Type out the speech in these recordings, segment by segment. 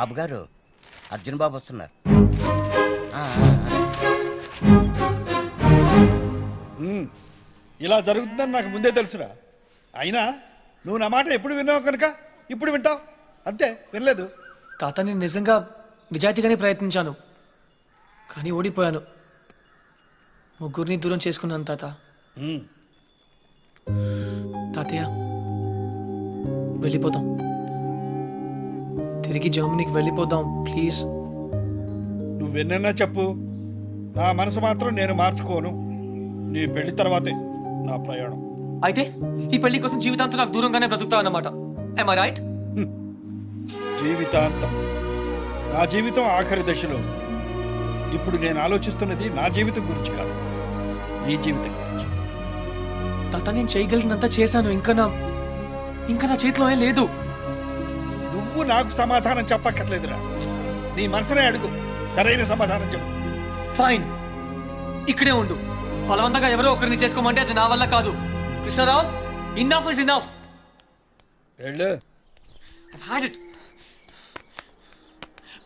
బాబు గారు, అర్జున్ బాబు వస్తున్నారు. ఇలా జరుగుతుందని నాకు ముందే తెలుసురా. అయినా నువ్వు నా మాట ఎప్పుడు విన్నావు కనుక ఇప్పుడు వింటావు అంతే. వినలేదు తాత, నేను నిజంగా నిజాయితీగానే ప్రయత్నించాను, కానీ ఓడిపోయాను. ముగ్గురిని దూరం చేసుకున్నాను తాత. తాతయ్య, వెళ్ళిపోదాం, తిరిగి జర్మనీకి వెళ్ళిపోదాం ప్లీజ్. నువ్వెన్నన్నా చెప్పు, నా మనసు మాత్రం నేను మార్చుకోను. నీ పెళ్లి తర్వాతే నా ప్రయాణం. అయితే ఈ పెళ్లి కోసం జీవితాంతం నాకు దూరంగానే బ్రతుకుతా అన్నమాట. Am I right? జీవితాంతం నా జీవితం ఆఖరి దశలో. ఇప్పుడు నేను ఆలోచిస్తున్నది నా జీవితం గురించి కాదు, నీ జీవితం గురించి. తాత, నేను చేయగలిగినంత చేశాను. ఇంకా నా చేతిలో ఏం లేదు. నువ్వు నాకు సమాధానం చెప్పక్కర్లేదురా. నీ మనసునే అడుగు, సరైన సమాధానం చెప్పు. ఫైన్, ఇక్కడే ఉండు. బలవంతంగా ఎవరో ఒకరిని చేసుకోమంటే అది నా వల్ల కాదు. Krishnarao, enough is enough.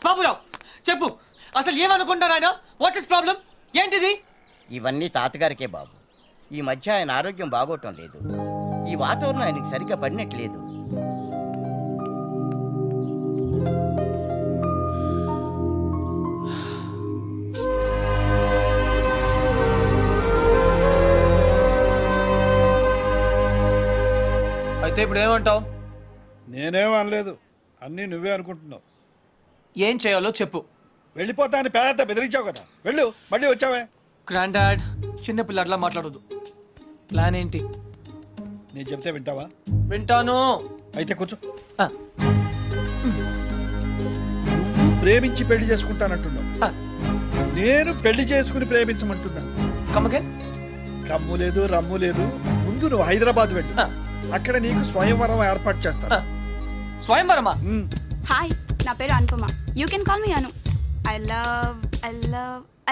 Baburao, చెప్పు, అసలు ఏమనుకుంటారు ఆయన? What is problem? ఏంటిది? ఇవన్నీ తాతగారికే బాబు. ఈ మధ్య ఆయన ఆరోగ్యం బాగోటం లేదు. ఈ వాతావరణం ఆయనకి సరిగ్గా పడినట్లేదు. అయితే ఇప్పుడు ఏమంటావు? నేనేం అనలేదు, అన్నీ నువ్వే అనుకుంటున్నావు. ఏం చేయాలో చెప్పు. వెళ్ళిపోతా అని పేద బెదిరించావు కదా, వెళ్ళు. మళ్ళీ వచ్చావే. గ్రాండ్ డాడ్, చిన్న పిల్లట్లా మాట్లాడదు. ప్లాన్ ఏంటి? నేను చెప్తే వింటావా? వింటాను. అయితే కూర్చో. నువ్వు ప్రేమించి పెళ్లి చేసుకుంటానంటున్నావు, నేను పెళ్లి చేసుకుని ప్రేమించమంటున్నాను. కమ్ము లేదు, రమ్ము లేదు. ముందు నువ్వు హైదరాబాద్ వెళ్ళు, అక్కడ నీకు స్వయంవరం ఏర్పాటు చేస్తాను. స్వయంవరమా? హాయ్, నా పేరు Anupama. You can call me Anu. I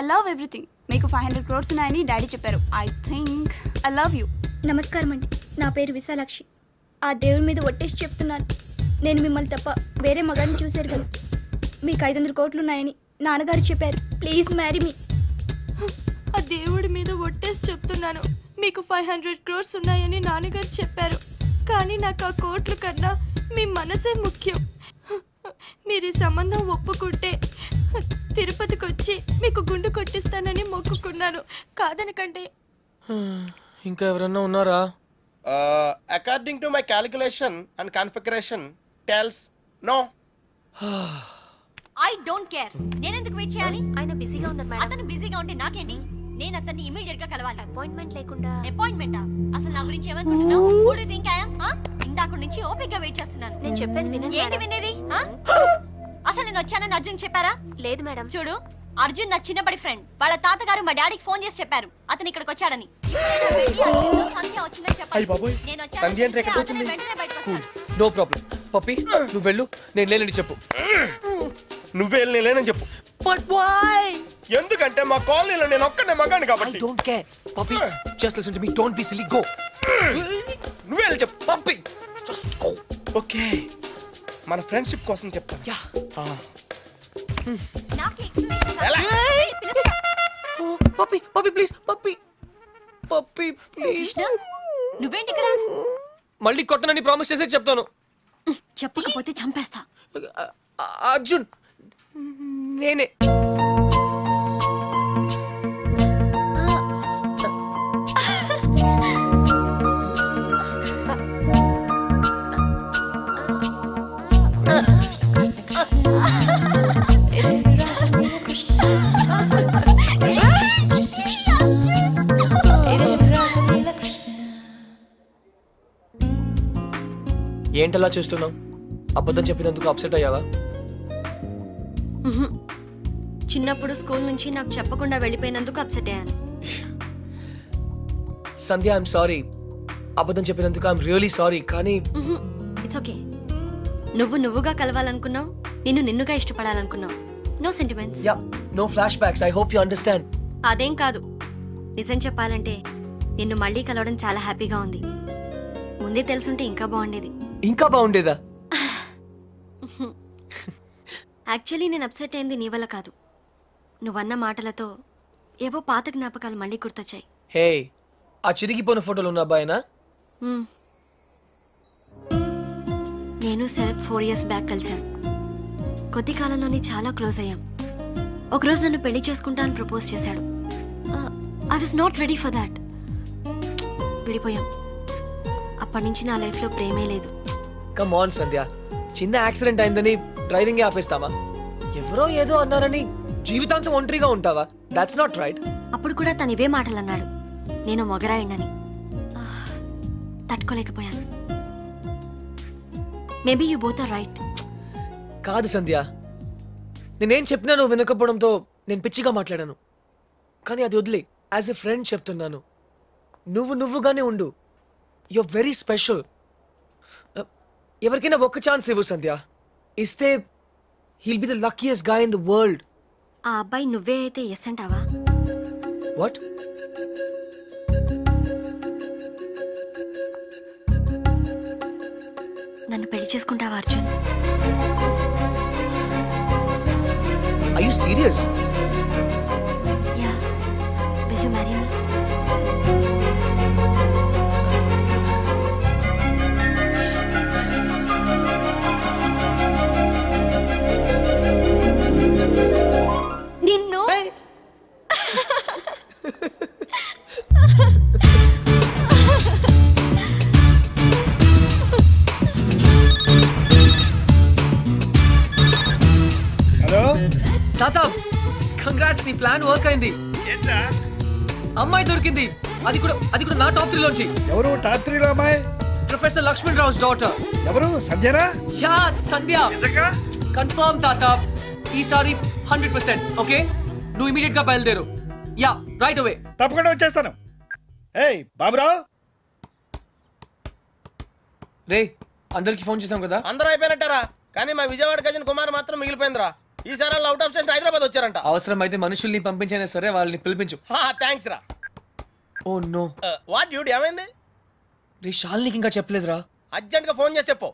love everything. మీకు 500 crores ఉన్నాయని డాడీ చెప్పారు. I think I love you. నమస్కారం అండి, నా పేరు విశాలాక్షి. ఆ దేవుడి మీద ఒట్టేసి చెప్తున్నాను, నేను మిమ్మల్ని తప్ప వేరే మగాన్ని చూశారు కదా. మీకు 500 కోట్లు ఉన్నాయని నాన్నగారు చెప్పారు. Please marry me. ఆ దేవుడి మీద ఒట్టేసి చెప్తున్నాను, మీకు 500 crores ఉన్నాయని నాన్నగారు చెప్పారు. కానీ నాకు ఆ కోట్లు కన్నా మీ మనసే ముఖ్యం. మీరు ఈ సంబంధం ఒప్పుకుంటే తిరుపతికి వచ్చి మీకు గుండు కొట్టిస్తానని మొక్కుకున్నాను. కాదనకండి. ఇంకా ఎవరన్నా ఉన్నారా? According to my calculation and configuration tells no. I don't care. నేను ఎందుకు వెయిట్ చేయాలి? ఆయన బిజీగా ఉన్నారు మేడం. అతను బిజీగా ఉంటే నాకేంటి? నేను అతన్ని ఇమిడియట్ గా కలవాలి. అపాయింట్మెంట్ లేకుండా. అపాయింట్మెంటా? అసలు నా గురించి ఏమనుకుంటున్నావు? Who do you think I am? ఇందాక నుంచి ఓపికగా వెయిట్ చేస్తున్నాను. నేను చెప్పేది వినండి. ఏంటి వినేది? అసలు నేను వచ్చానని అర్జున్ చెప్పారా? లేదు మేడం. చూడు, అర్జున్ నా చిన్నప్పటి ఫ్రెండ్. వాళ్ళ తాతగారు మా డాడీకి ఫోన్ చేసి చెప్పారు అతను ఇక్కడికి వచ్చాడని. No problem. పప్పి, నువ్వు వెళ్ళు, నేను లేనని చెప్పు. నువ్వే లేనని చెప్పు. But why? ఎందుకంటే మా కాలనీలో నేను ఒక్కనే మగాను కాబట్టి. I don't care. Puppy, just listen to me. Don't be silly. Go. నువ్వే చెప్పు. Puppy, just go. ఓకే, మన ఫ్రెండ్షిప్ కోసం చెప్తా. Yeah. Puppy, puppy please. Puppy, puppy please. నువ్వేంటి ఇక్కడ? మళ్ళీ కొట్టనని ప్రామిస్ చేసే చెప్తాను. చెప్పకపోతే చంపేస్తా. అర్జున్, నేనే. ఏంటలా చూస్తున్నావు? అబద్ధం చెప్పినందుకు అప్సెట్ అయ్యావా? చిన్నప్పుడు స్కూల్ నుంచి నాకు చెప్పకుండా వెళ్ళిపోయినందుకు అప్సెట్ అయ్యాను. Sandhya, I'm sorry. అబద్ధం చెప్పినందుకు ఐఎమ్ రియల్లీ సారీ. కానీ ఇట్స్ ఓకే. నువ్వుగా కలవాలనుకున్నావు, నిన్నుగా ఇష్టపడాలనుకున్నావు. No sentiments. Yeah, no flashbacks. I hope you understand. అదేం కాదు. నిజం చెప్పాలంటే నిన్ను మళ్ళీ కలవడం చాలా హ్యాపీగా ఉంది. ముందే తెలుసుంటే ఇంకా బాగుండేది. ఇంకా బాగుండేదా? యాక్చువల్లీ నేను అప్సెట్ అయింది నీ వల్ల కాదు. నువ్వన్న మాటలతో ఏవో పాత జ్ఞాపకాలు మళ్ళీ గుర్తొచ్చాయి. హే, ఆ చిరిగిపోయిన ఫోటోలు ఉన్న అబ్బాయినా? నేను శరత్ 4 years బ్యాక్ కలిసాం. కొద్ది కాలంలోనే చాలా క్లోజ్ అయ్యాం. ఒకరోజు నన్ను పెళ్లి చేసుకుంటా అని ప్రపోజ్ చేశాడు. I was not ready for that. విడిపోయాం. అప్పటి నుంచి నా లైఫ్లో ప్రేమే లేదు. కమ్ ఆన్ సంధ్య, చిన్న యాక్సిడెంట్ అయిందని డ్రైవింగ్ ఆపేస్తావా? ఎవరో ఏదో అన్నారని జీవితాంతం ఒంటరిగా ఉంటావా? That's not right. అప్పుడు కూడా తను ఇవే మాటలు అన్నాడు, నేను మొగరాయండని. తట్టుకోలేకపోయాను. Maybe you both are right. కాదు సంధ్య, నేనేం చెప్పినా నువ్వు వినకపోవడంతో నేను పిచ్చిగా మాట్లాడాను. కానీ అది వదిలే, యాజ్ ఎ ఫ్రెండ్ చెప్తున్నాను, నువ్వుగానే ఉండు. You are very special. ఎవరికైనా ఒక్క ఛాన్స్ ఇవ్వు సంధ్య. ఇస్తే he'll be the luckiest guy in the world. ఆ అబ్బాయి నువ్వే అయితే ఎస్ అంటావా? వాట్? నన్ను పెళ్లి చేసుకుంటావా Arjun? Are you serious? Yeah. Will you marry me? నిన్ను హలో తాత, కంగ్రాట్స్, నీ ప్లాన్ వర్క్ అయింది. అమ్మాయి దొరికింది. అది కూడా నా టాప్ 3 లోంచి. ఎవరు టాప్ 3 లో అమ్మాయి? ప్రొఫెసర్ లక్ష్మణ్ రావు's డాటర్. ఎవరు? సంధ్యనా? యా, సంధ్య. కన్ఫర్మ్ తాత. ఈసారి 100%. ఓకే, నువ్వు ఇమీడియట్ గా బయలుదేరు. Yeah, right away. తప్పకుండా వచ్చేస్తాను. ఏయ్ బాబురావు. రే, అందరికి ఫోన్ చేసాం కదా? అందరూ అయిపోయినట్టారా? కానీ మా విజయవాడ గజన్ కుమార్ మాత్రం మిగిలిపోయిందిరా. ఈసారి అవుట్ ఆఫ్ స్టేషన్ హైదరాబాద్ వచ్చారంట. అవసరం అయితే మనుషుల్ని పంపించైనా సరే వాళ్ళని పిలిపించు. థ్యాంక్స్ రా. Oh no. వాట్ డ్యూడ్, ఏమైంది? రే, షాల్నీకి ఇంకా చెప్పలేదురా. అర్జెంట్ గా ఫోన్ చేసి చెప్పు.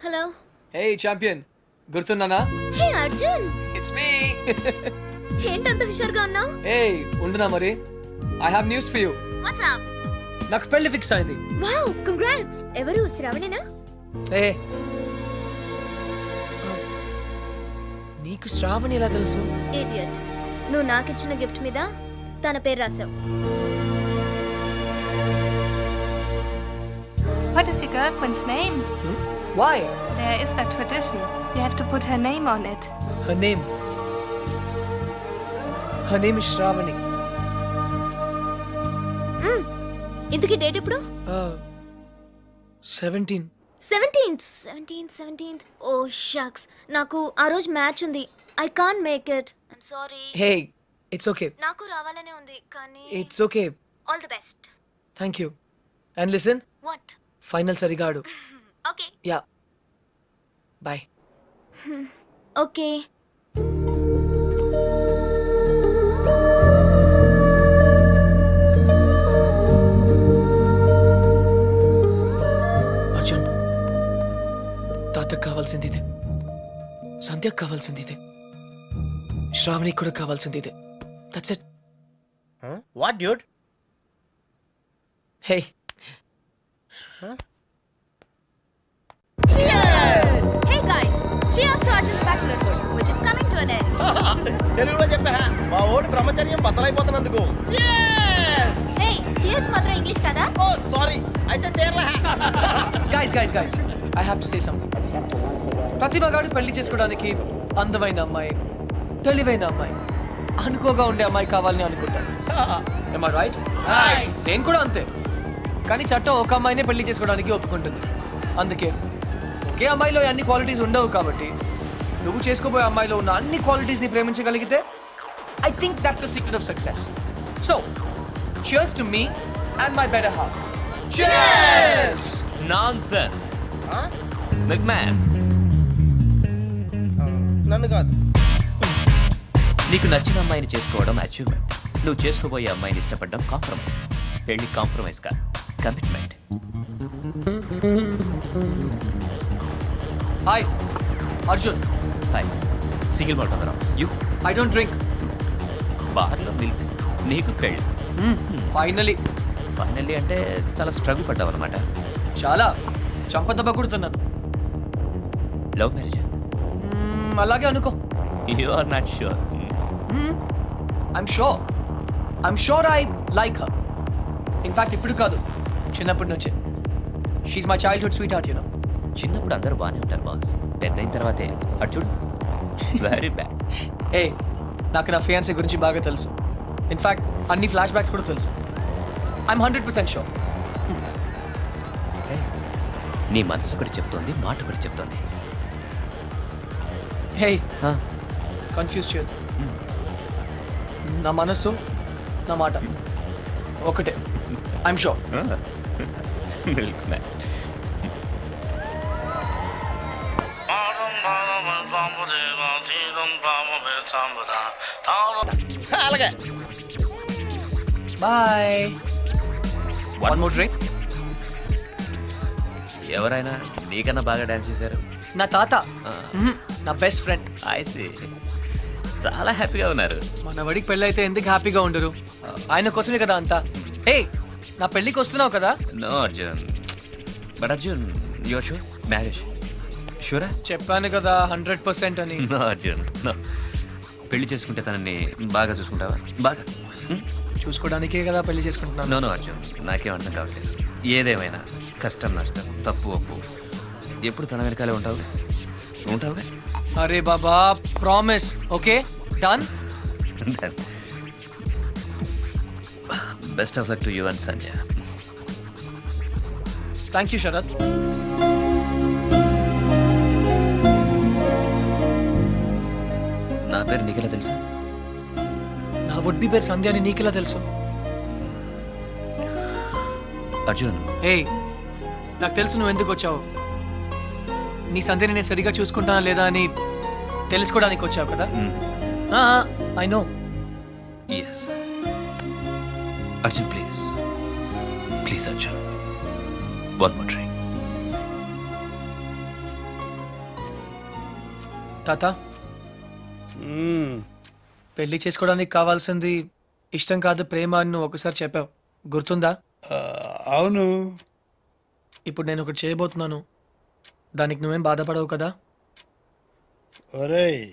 హలో. హే ఛాంపియన్, గుర్తున్నానా? హే అర్జున్. It's me. ఏంటంత హుషారుగా ఉన్నావు? హే, ఉండునా మరి. I have news for you. What's up? నాకు పెళ్లి ఫిక్స్ అయింది. Wow, congrats. ఎవరు? శ్రావణేనా? ఏ, నీకు శ్రావణి ఎలా తెలుసు? ఇడియట్. నువ్వు నాకిచ్చిన గిఫ్ట్ మీద తన పేరు రాసావు. What is your girlfriend's name? Why? There is a tradition. You have to put her name on it. Her name is Shravani. ఇంతకీ డేట్ ఎప్పుడు? 17. 17th. ఓ షక్స్, నాకు ఆ రోజు మ్యాచ్ ఉంది. I can't make it. I'm sorry. Hey, it's okay. నాకు రావాలనే ఉంది కానీ It's okay. All the best. Thank you. And listen, what? final సరిగా ఆడు. Okay. Yeah. Bye. Okay. Arjun, తాతకు కావాల్సింది ఇదే, సంధ్యకు కావాల్సింది ఇదే, శ్రావణికి కూడా కావాల్సింది ఇదే. That's it. What dude? Hey. Hey guys, cheers to Arjun's bachelorhood, which is coming to an end. తెలుగులో చెప్పా, మా ఓడి బ్రహ్మచర్యం బద్దలైపోతున్నందుకు. Hey, cheers మాత్రం ఇంగ్లీష్ కదా? ఓ సారీ, అయితే చేరలే. Guys, I have to say something. ప్రతి మగాడు పెళ్లి చేసుకోవడానికి అందమైన అమ్మాయి, తెలివైన అమ్మాయి, అనుకోగా ఉండే అమ్మాయి కావాలని అనుకుంటాడు. Am I right? నేను కూడా అంతే. కానీ చట్టం ఒక అమ్మాయినే పెళ్లి చేసుకోవడానికి ఒప్పుకుంటుంది. అందుకే ఒకే అమ్మాయిలో అన్ని క్వాలిటీస్ ఉండవు కాబట్టి నువ్వు చేసుకోబోయే అమ్మాయిలో ఉన్న అన్ని క్వాలిటీస్ని ప్రేమించగలిగితే I think that's the secret of success. So cheers to me and my better half. Cheers! Nonsense. McMahon. నన్ను కాదు. నీకు నచ్చిన అమ్మాయిని చేసుకోవడం అచీవ్మెంట్. నువ్వు చేసుకోబోయే అమ్మాయిని ఇష్టపడడం కాంప్రమైజ్. పెళ్లి కాంప్రమైజ్ కాదు. Commitment. Hi Arjun. Hi. Single malt on the rocks. You? I don't drink. బార్లో మిల్క్. నీకు పెళ్ళి. ఫైనలీ అంటే చాలా స్ట్రగుల్ పడ్డావు అనమాట. చాలా చంపదెబ్బ కొడుతున్నాను. Love marriage? అలాగే అనుకో. You are not sure? I'm sure I like her. In fact ఇప్పుడు కాదు, చిన్నప్పటి నుంచే. She's my childhood sweet heart, you know. చిన్నప్పుడు అందరూ బాగానే ఉంటారు బాస్, పెద్ద అయిన తర్వాతే అటు చూడు వెరీ బ్యాడ్. ఏ నాకు నా ఫియాన్సీ గురించి బాగా తెలుసు. ఇన్ఫాక్ట్ అన్ని ఫ్లాష్ బ్యాక్స్ కూడా తెలుసు. I'm 100% sure. నీ మనసు ఒకటి చెప్తోంది, మాట ఒకటి చెప్తోంది. హే కన్ఫ్యూజ్ చేయొద్దు. నా మనసు నా మాట ఒకటే. I'm sure. Milk man. అలాగే బాయ్. One more drink. ఎవరైనా నీకన్నా బాగా డాన్స్ చేశారు? నా తాత, నా బెస్ట్ ఫ్రెండ్. I see. చాలా హ్యాపీగా ఉన్నారు. మన వడికి పెళ్ళి అయితే ఎందుకు హ్యాపీగా ఉండరు? ఆయన కోసమే కదా అంతా. ఏ నా పెళ్ళికి వస్తున్నావు కదా? No Arjun. But Arjun you're sure marriage? షూరా? చెప్పాను కదా 100% అని. No Arjun no. పెళ్లి చేసుకుంటే తనని బాగా చూసుకుంటావా? బాగా చూసుకోవడానికే కదా పెళ్లి చేసుకుంటున్నాను. నో అర్జున్, నాకేం అర్థం కావట్లేదు. ఏదేమైనా కష్టం నష్టం తప్పు ఒప్పు ఎప్పుడు తన వెనకాలే ఉంటావుగా? అరే బాబా promise. Okay done. Best of luck to you and Sanjay. Thank you Sharath. నా పేరు నీకెలా తెలుసు? నా వుడ్ బి పేరు సంధ్య అని నీకెలా తెలుసు? అర్జున్ ఏయ్ నాకు తెలుసు నువ్వు ఎందుకు వచ్చావు. నీ సంధ్యని నేను సరిగా చూసుకుంటానా లేదా అని తెలుసుకోవడానికి వచ్చావు కదా? I know. Yes Arjun please please Arjun one more drink. తాత పెళ్లి చేసుకోవడానికి కావాల్సింది ఇష్టం కాదు ప్రేమ అని నువ్వు ఒకసారి చెప్పావు, గుర్తుందా? అవును. ఇప్పుడు నేను ఒకటి చేయబోతున్నాను, దానికి నువ్వేం బాధపడవు కదా? ఒరేయ్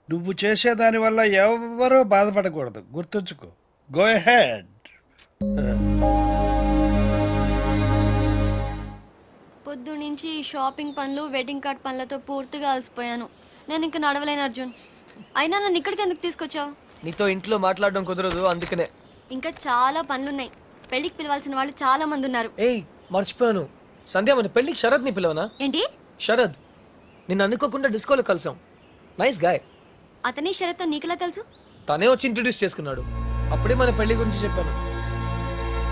నువ్వు చేసేదాని వల్ల ఎవరూ బాధపడకూడదు, గుర్తుంచుకో. Go head. పొద్దు నుంచి షాపింగ్ పనులు వెడ్డింగ్ కార్డ్ పనులతో పూర్తిగా అలసిపోయాను. నేను ఇంకా నడవలేను అర్జున్. అయినా నన్ను ఇక్కడికి ఎందుకు తీసుకొచ్చావు? నీతో ఇంట్లో మాట్లాడడం కుదరదు అందుకనే. ఇంకా చాలా పనులున్నాయి. పెళ్లికి పిలవాల్సిన వాళ్ళు చాలా మంది ఉన్నారు. ఏయ్ మర్చిపోయాను, సంధ్య మన పెళ్లికి శరద్ ని పిలవనా? ఏంటి? శరద్ నిన్ను అనుకోకుండా డిస్కోలో కలిసాం. Nice guy. అతని శరత్ నీకెలా తెలుసు? తనే వచ్చి ఇంట్రడ్యూస్ చేసుకున్నాడు. అప్పుడే మన పెళ్లి గురించి చెప్పాను.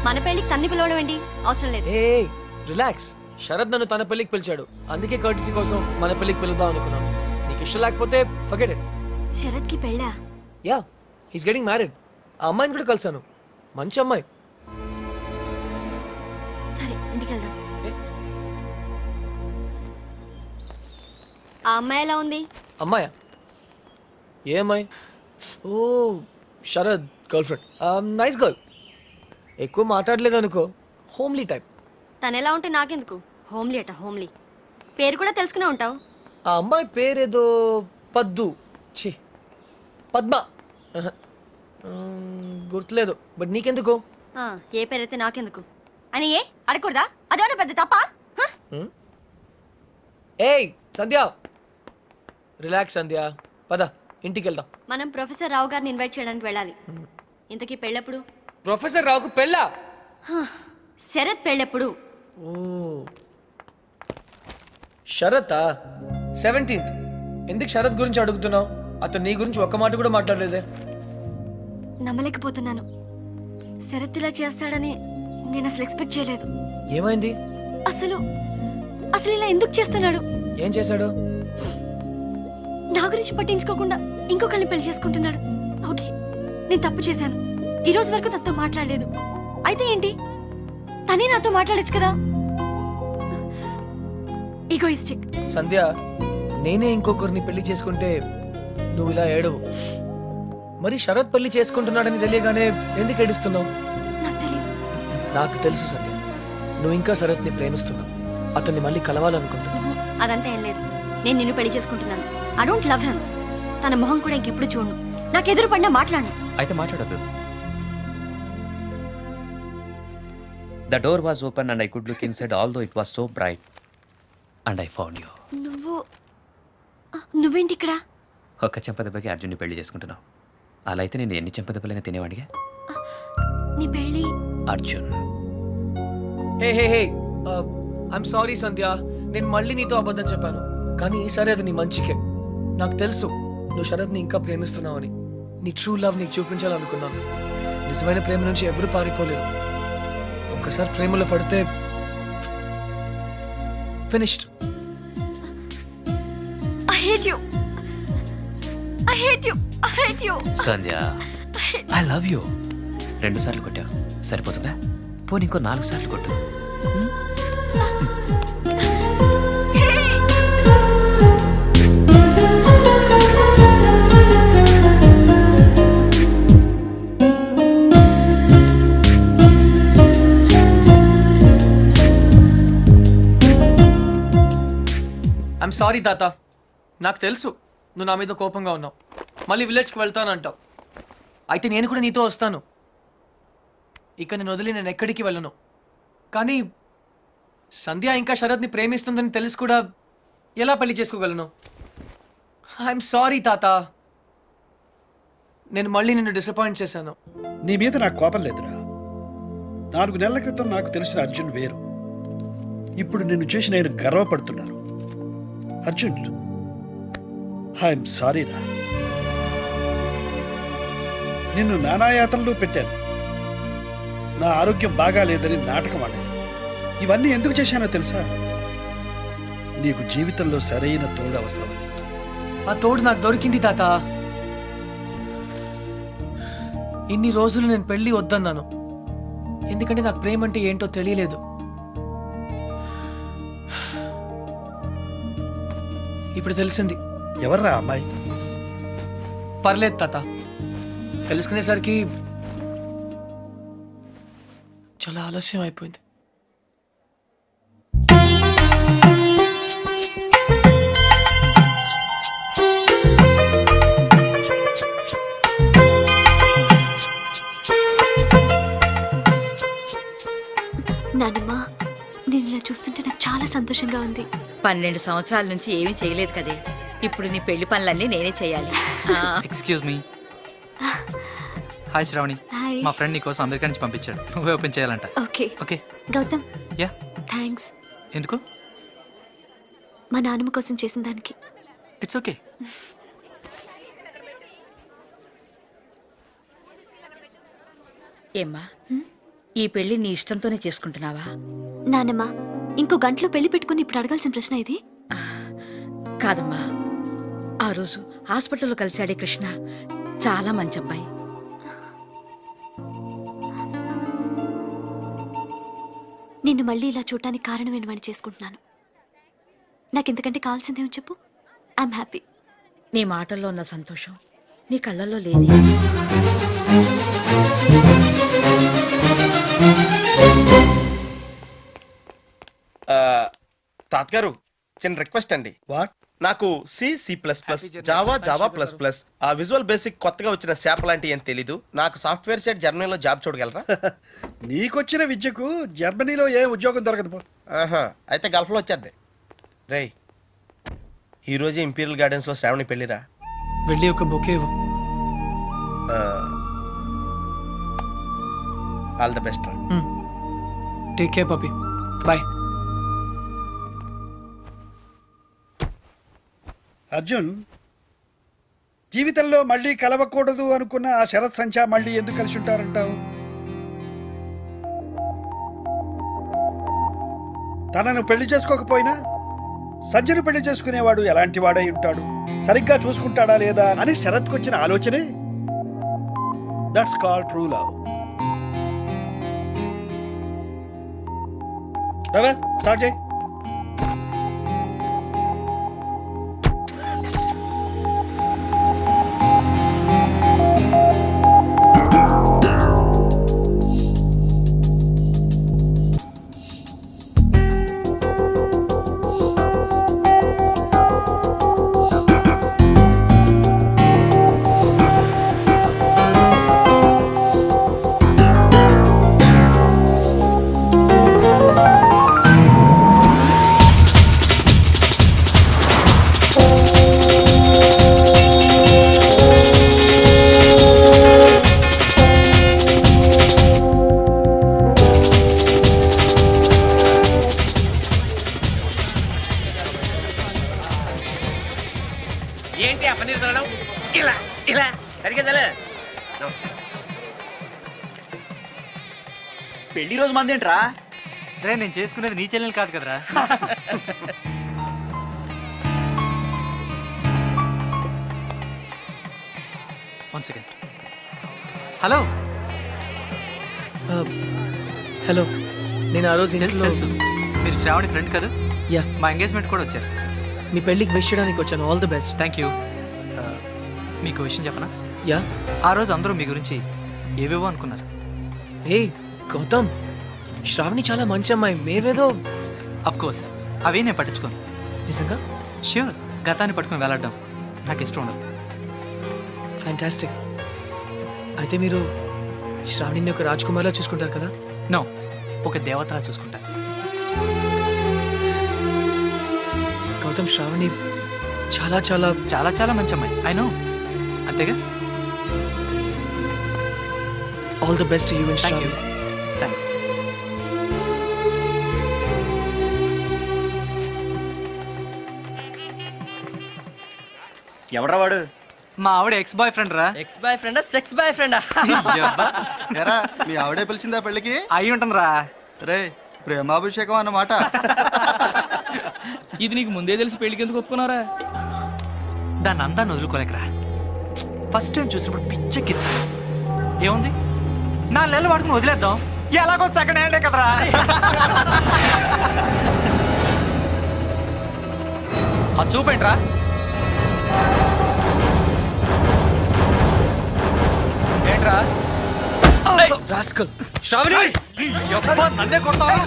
మన పెళ్లికి తన్ని పిలవడం ఏంటి? అవసరం లేదు. ఏ రిలాక్స్. శరద్ నన్ను తన పెళ్లికి పిలిచాడు, అందుకే కర్టీసీ కోసం మన పెళ్లికి పిలుద్దాం అనుకున్నాను. నీకు ఇష్టం లేకపోతే ఫర్గెట్ ఇట్. శరత్ కి పెళ్ళా? Yeah he's getting married. ఆ అమ్మాయిని కూడా కలిసాను, మంచి అమ్మాయి. సరే ఇంటికి వెళ్దాం. ఆ అమ్మాయి ఎలా ఉంది? అమ్మాయా? ఏ అమ్మాయి? ఓ Sharad girlfriend. Nice girl. ఎక్కువ మాట్లాడలేదు అనుకో, హోమ్లీ టైప్. తను ఎలా ఉంటే నాకెందుకు? హోమ్లీ అట హోమ్లీ. పేరు కూడా తెలుసుకునే ఉంటావు. ఆ అమ్మాయి పేరేదో పద్దు, ఛీ పద్మ, గుర్తులేదు. బట్ నీకెందుకు? ఏ పేరైతే నాకెందుకు అని ఏ అడగకూడదా? అదేమన్నా పెద్ద తప్ప? ఏయ్ సంధ్య రిలాక్స్. సంధ్య పద ఇంటికి వెళ్దాం. మనం ప్రొఫెసర్ రావు గారిని ఇన్వైట్ చేయడానికి వెళ్ళాలి. ఇంతకీ పెళ్ళెప్పుడు? ప్రొఫెసర్ రావుకు పెళ్ళా? శరత్ పెళ్ళెప్పుడు? ఓ శరత్ 17th. ఎందుకు శరత్ గురించి అడుగుతున్నావు? అతను నీ గురించి ఒక్క మాట కూడా మాట్లాడలేదే. నమ్మలేకపోతున్నాను. శరత్ ఇలా చేస్తాడని నేను అసలు ఎక్స్పెక్ట్ చేయలేదు. ఏమైంది? అసలు అసలు ఇలా ఎందుకు చేస్తున్నాడు? ఏం చేశాడు? నా గురించి పట్టించుకోకుండా ఇంకొకరిని పెళ్లి చేసుకుంటున్నాడు. ఓకే నేను తప్పు చేశాను. ఈ రోజు వరకు తనతో మాట్లాడలేదు. అయితే ఏంటి? తనే నాతో మాట్లాడొచ్చు కదా. ఈగోయిస్టిక్. సంధ్య, నేనే ఇంకొకరిని పెళ్లి చేసుకుంటే నువ్వు ఇలా ఏడవు. మరి శరత్ పెళ్లి చేసుకుంటున్నాడని తెలియగానే ఎందుకు ఏడుస్తున్నావు? నాకు తెలియదు. నాకు తెలుసు సంధ్య, నువ్వు ఇంకా శరత్ని ప్రేమిస్తున్నావు, అతన్ని మళ్ళీ కలవాలనుకుంటున్నావు. అదంతా ఏం లేదు. నేను నిన్ను పెళ్లి చేసుకుంటున్నాను. I don't love him. తన మొహం కూడా ఇంకెప్పుడు చూడను. నాకు ఎదురు పడినా మాట్లాడను. అయితే మాట్లాడద్దు. The door was open and I could look inside although it was so bright. And I found you. నువ్వేంటి ఇక్కడ? ఒక్క చెంపదెబ్బకి అర్జున్ని పెళ్లి చేసుకుంటున్నావు. అలా అయితే నేను ఎన్ని చెంపదెబ్బలైనా తినేవాడిగా. నీ పెళ్లి అర్జున్. హే హే హే, ఐఎమ్ సారీ సంధ్య, నేను మళ్ళీ నీతో అబద్ధం చెప్పాను. కానీ ఈసారి అది నీ మంచికే. నాకు తెలుసు నువ్వు శరత్ని ఇంకా ప్రేమిస్తున్నావని. నీ ట్రూ లవ్ నీకు చూపించాలనుకున్నాను. నిజమైన ప్రేమ నుంచి ఎవరు పారిపోలేరు. ఒక్కసారి ప్రేమలో పడితే finished. I hate you. I hate you. I hate you. Sandhya, I love you. 2 సార్లు కొట్టావు, సరిపోతుందా? పోనీ ఇంకో 4 సార్లు కొట్టు. ఐఎమ్ సారీ తాత, నాకు తెలుసు నువ్వు నా మీద కోపంగా ఉన్నావు. మళ్ళీ విలేజ్కి వెళ్తానంటావు. అయితే నేను కూడా నీతో వస్తాను. ఇక నేను వదిలి నేను ఎక్కడికి వెళ్ళను. కానీ సంధ్య ఇంకా శరత్ని ప్రేమిస్తుందని తెలిసి కూడా ఎలా పెళ్లి చేసుకోగలను? ఐఎమ్ సారీ తాత, నేను మళ్ళీ నిన్ను డిసప్పాయింట్ చేశాను. నీ మీద నాకు కోపం లేదురా. 4 నెలల క్రితం నాకు తెలిసిన అర్జున్ వేరు. ఇప్పుడు నిన్ను చూసి నేను గర్వపడుతున్నాను. అర్జున్, ఐఎమ్ సారీ రా. నిన్ను నానాయాతనలో పెట్టాను. నా ఆరోగ్యం బాగా లేదని నాటకం ఆడాను. ఇవన్నీ ఎందుకు చేశానో తెలుసా? నీకు జీవితంలో సరైన తోడు అవసరమని. ఆ తోడు నాకు దొరికింది తాత. ఇన్ని రోజులు నేను పెళ్లి వద్దన్నాను, ఎందుకంటే నాకు ప్రేమ అంటే ఏంటో తెలియలేదు. ఇప్పుడు తెలిసింది. ఎవర్రా అమ్మాయి? పర్లేదు తాత, తెలుసుకునేసరికి చాలా ఆలస్యం అయిపోయింది. నానమ్మ, నేను ఇలా చూస్తుంటే నాకు చాలా సంతోషంగా ఉంది. 12 సంవత్సరాల నుంచి ఏమీ చేయలేదు కదే. ఇప్పుడు నీ పెళ్లి పనులన్నీ నేనే చేయాలి. Excuse me. హాయ్ శ్రావణి. మా ఫ్రెండ్ నీ కోసం అమెరికా నుంచి పంపించాడు. నువ్వే ఓపెన్ చేయాలంట. Okay okay Gautam. Yeah. Thanks. ఎందుకు? మా నాన్నమ్మ కోసం చేసిన దానికి. It's okay. ఏమ్మా, ఈ పెళ్లి నీ ఇష్టంతోనే చేసుకుంటున్నావా? నానమ్మ, ఇంకో గంటలో పెళ్లి పెట్టుకుని ఇప్పుడు అడగాల్సిన ప్రశ్న ఇది కాదమ్మా. ఆ రోజు హాస్పిటల్లో కలిశాడే కృష్ణ చాలా మంచి అబ్బాయి. నిన్ను మళ్ళీ ఇలా చూడటానికి కారణం ఏంటని చేసుకుంటున్నాను. నాకు ఇంతకంటే కావాల్సిందేమో చెప్పు. I'm happy. నీ మాటల్లో ఉన్న సంతోషం నీ కళ్ళల్లో లేదు. తాతగారు, చిన్న రిక్వెస్ట్ అండి. వాట్? నాకు C++, జావా++, ఆ విజువల్ బేసిక్ కొత్తగా వచ్చిన శాప్ లాంటి ఏం తెలీదు. నాకు సాఫ్ట్వేర్ సైడ్ జర్మనీలో జాబ్ చూడగలరా? నీకొచ్చిన విద్యకు జర్మనీలో ఏ ఉద్యోగం దొరకదు పో. అయితే గల్ఫ్లో వచ్చేద్ది. రేయ్, ఈరోజు ఇంపీరియల్ గార్డెన్స్లో శ్రావణి పెళ్ళిరా. వెళ్ళి ఒక బొకే ఇవ్వు. All the best. Take care puppy. Bye. Arjun, జీవితంలో మళ్ళీ కలవకూడదు అనుకున్న ఆ శరత్ సంచా మళ్ళీ ఎందుకు కలిసి ఉంటారంటావు? తనను పెళ్లి చేసుకోకపోయినా సంజయను పెళ్లి చేసుకునేవాడు ఎలాంటి వాడై ఉంటాడు, సరిగ్గా చూసుకుంటాడా లేదా అని శరత్కు వచ్చిన ఆలోచనే that's called true love. Driver start చేయి. ఏంటి ఆ పన్నీర్ తినడం? ఇలా ఇలా సరిగ్గా నమస్కారం. పెళ్లి రోజు మంది ఏంట్రా? రే నేను చేసుకునేది నీ చెల్లెలు కాదు కదరా. One second. హలో హలో, నేను ఆ రోజు ఇంట్లో తెలుసు మీరు శ్రావణి ఫ్రెండ్ కదా? యా, మా ఎంగేజ్మెంట్ కూడా వచ్చారు. మీ పెళ్ళికి విష్ చేయడానికి వచ్చాను. All the best. Thank you. మీకు విషయం చెప్పనా? యా. ఆ రోజు అందరూ మీ గురించి ఏవేవో అనుకున్నారు. ఏ గౌతమ్, శ్రావణి చాలా మంచి అమ్మాయి. మేవేదో అఫ్ కోర్స్ అవే నేను పట్టించుకోను. నిజంగా? ష్యూర్. గతాన్ని పట్టుకొని వెళ్ళడం నాకు ఇష్టం ఉండదు. ఫ్యాంటాస్టిక్. అయితే మీరు శ్రావణిని ఒక రాజ్కుమార్లా చూసుకుంటారు కదా? నో, ఒక దేవతలా చూసుకుంటాను. గౌతమ్, శ్రావణి చాలా చాలా చాలా చాలా మంచి అమ్మాయి. I know. అంతేగా? All the best to you and Shravani. Thanks. ఎవడ్రా వాడు? మా ఆవిడ ఎక్స్ బాయ్ ఫ్రెండ్ రా. ఎక్స్ బాయ్ ఫ్రెండా సెక్స్ బాయ్ ఫ్రెండా? ఎరా మీ ఆవిడే పిలిచిందా పెళ్ళికి? అయి ఉంటుందిరా. రే ప్రేమాభిషేకం అన్నమాట. ఇది నీకు ముందే తెలిసి పెళ్లికి ఎందుకు ఒప్పుకున్నారా? దాన్ని అందాన్ని వదులుకోలేకరా. ఫస్ట్ టైం చూసినప్పుడు పిచ్చెక్కింది. ఏముంది, 4 నెలలు వాడుకుని వదిలేద్దాం. ఎలాగో సెకండ్ హ్యాండే కదరా. అది చూపేంట్రా. ఏంట్రా రాస్కల్. శ్రావణి నన్నే కొడతావా?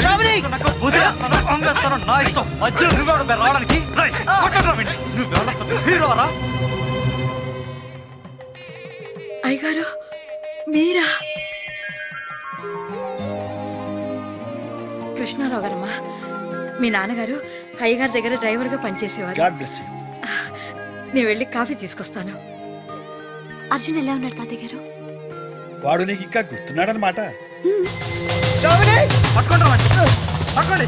శ్రావణి నా ఇష్టం. మధ్యలో నువ్వు రావడానికి హీరోరా. అయ్యగారు మీరా? కృష్ణారావు గారమ్మా, మీ నాన్నగారు అయ్యగారి దగ్గర డ్రైవర్గా పనిచేసేవారు. God bless you. నేను వెళ్ళి కాఫీ తీసుకొస్తాను. అర్జున్ ఎలా ఉన్నాడు తాతయ్య గారు? వాడు నీకు ఇంకా గుర్తున్నాడనమాట. పట్టుకోండి.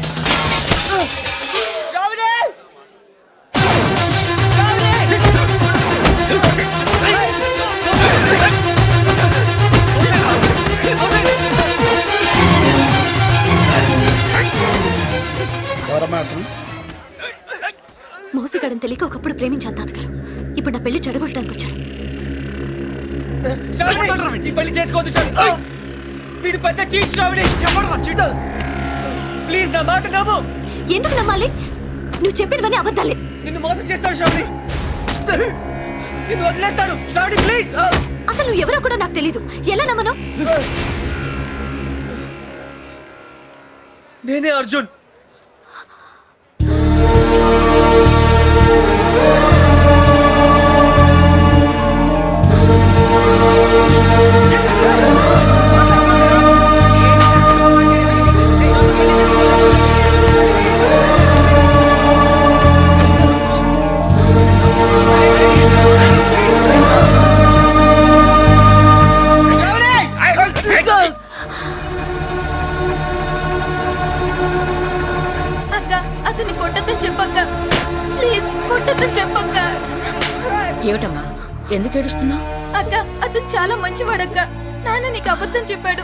మోసగాడని తెలియక ఒకప్పుడు ప్రేమించాను తాతగారు. ఇప్పుడు నా పెళ్లి చెడగొట్టడానికి వచ్చాడు. ఈ పెళ్లి చేసుకోవద్దు శ్రావణి. వీడు పెద్ద చీట్ శ్రావణి. ఎవరు చీట్? ప్లీజ్ నా మాట నమ్ము. ఎందుకు నమ్మాలి? నువ్వు చెప్పినవన్నీ అబద్ధాలే. నిన్ను మోసం చేస్తాడు శ్రావణి. నిన్ను వదిలేస్తాడు శ్రావణి. ప్లీజ్. అసలు నువ్వు ఎవరో కూడా నాకు తెలీదు. ఎలా నమ్మను? నేనే అర్జున్. అతన్ని కొట్టద్దని చెప్పక్క. ప్లీజ్ కొట్టద్దని చెప్పక్క. ఏమిటమ్మా, ఎందుకు ఏడుస్తున్నావు? అక్క, అతను చాలా మంచివాడక్క. నాన్న నీకు అబద్ధం చెప్పాడు.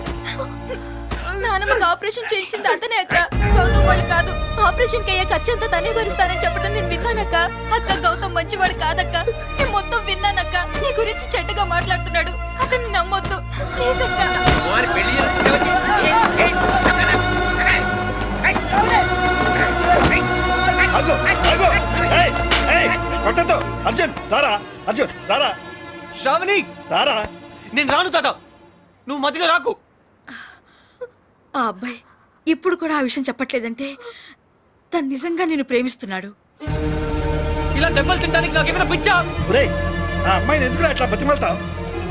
నాన్నమ్మకి ఆపరేషన్ చేయించింది అతనే అక్క, గౌతమ్ వాళ్ళు కాదు. ఆపరేషన్ కి అయ్యే ఖర్చు అంతా తనే భరిస్తానని చెప్పడం నేను విన్నానక్క. అక్క, గౌతమ్ మంచివాడు కాదక్క. నేను మొత్తం విన్నానక్క. నీ గురించి చెడ్డగా మాట్లాడుతున్నాడు. అతన్ని నమ్మొద్దు ప్లీజ్ అక్క. అర్జున్ రారా, అర్జున్ రారా. శ్రావణి రారా. నేను రాను తాత, నువ్వు మధ్యలో రాకు. ఆ అబ్బాయి ఇప్పుడు కూడా ఆ విషయం చెప్పట్లేదంటే తను నిజంగా నేను ప్రేమిస్తున్నాడు. ఇలా దెబ్బలు తినడానికి నాకేమైనా పిచ్చా? ఆ అమ్మాయిని ఎందుకు అట్లా బతిమలుతావు?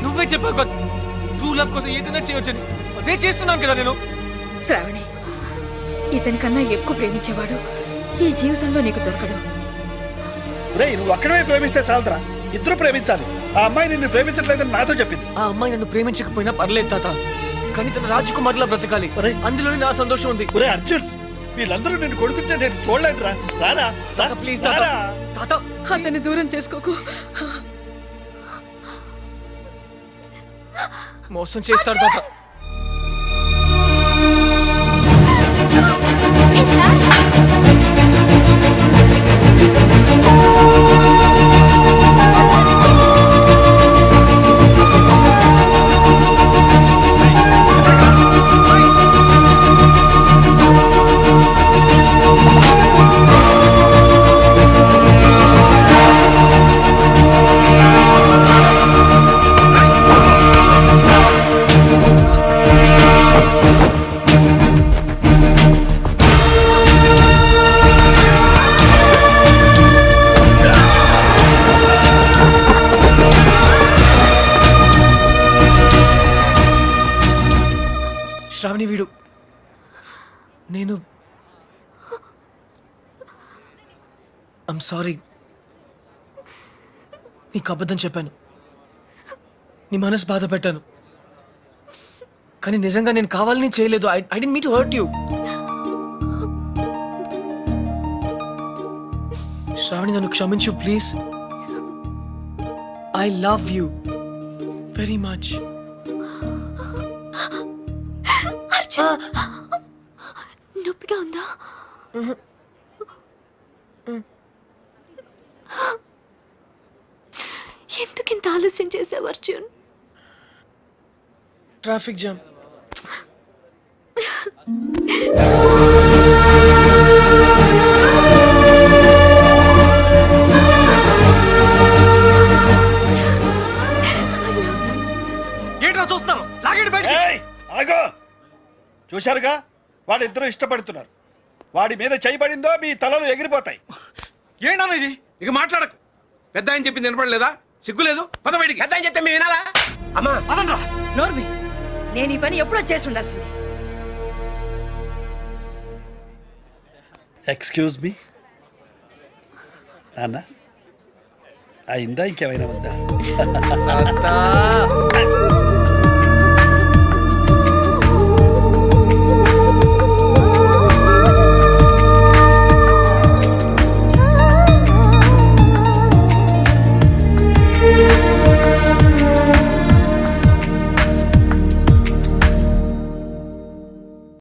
నువ్వే చెప్పావు ట్రూ లవ్ కోసం ఏదైనా చేయొచ్చని, అదే చేస్తున్నాను కదా నేను. శ్రావణి, ఇతని కన్నా ఎక్కువ ప్రేమించేవాడు ఈ జీవితంలో నీకు దొరకడు. నువ్వు అక్కడే ప్రేమిస్తే చాలరా, ఇద్దరు ప్రేమించాలి. ఆ అమ్మాయి నిన్ను ప్రేమించట్లేదని నాతో చెప్పింది. ఆ అమ్మాయి నన్ను ప్రేమించకపోయినా పర్లేదు తాత, కానీ తన రాజకుమారిలా బ్రతకాలి, అందులోనే నా సంతోషం ఉంది. అర్జున్, వీళ్ళందరూ నిన్ను కొడుతుంటే నేను చూడలేదురా. రారా తాత, ప్లీజ్ తాత. తాత, అతన్ని దూరం చేసుకోకు. మోసం చేస్తాడు తాత. శ్రావణి, వీడు నేను ఐమ్ సారీ, నీకు అబద్ధం చెప్పాను, నీ మనసు బాధ పెట్టాను, కానీ నిజంగా నేను కావాలని చేయలేదు. I didn't mean to hurt you. Shravani, నన్ను క్షమించు please. I love you very much. నొప్పిగా ఉందా? ఎందుకింత ఆలస్యం చేసావు అర్జున్? Traffic jam. ఏంట్రా చూస్తున్నారు? లాగండి బయట. చూశారుగా, వాళ్ళిద్దరూ ఇష్టపడుతున్నారు. వాడి మీద చేయబడిందో మీ తలలు ఎగిరిపోతాయి. ఏంటన్నా ఇది? ఇక మాట్లాడకు. పెద్ద ఆయన చెప్పింది వినపడలేదా? సిగ్గులేదు? పద బయటికి. పెద్ద ఆయన చెప్తే మేము వినాలా? అమ్మా అదనరా నోర్మి, నేను ఈ పని ఎప్పుడో చేసి ఉండాల్సింది. ఎక్స్క్యూజ్ మీ నాన్న, అయిందా? ఇంకేమైనా ఉందా?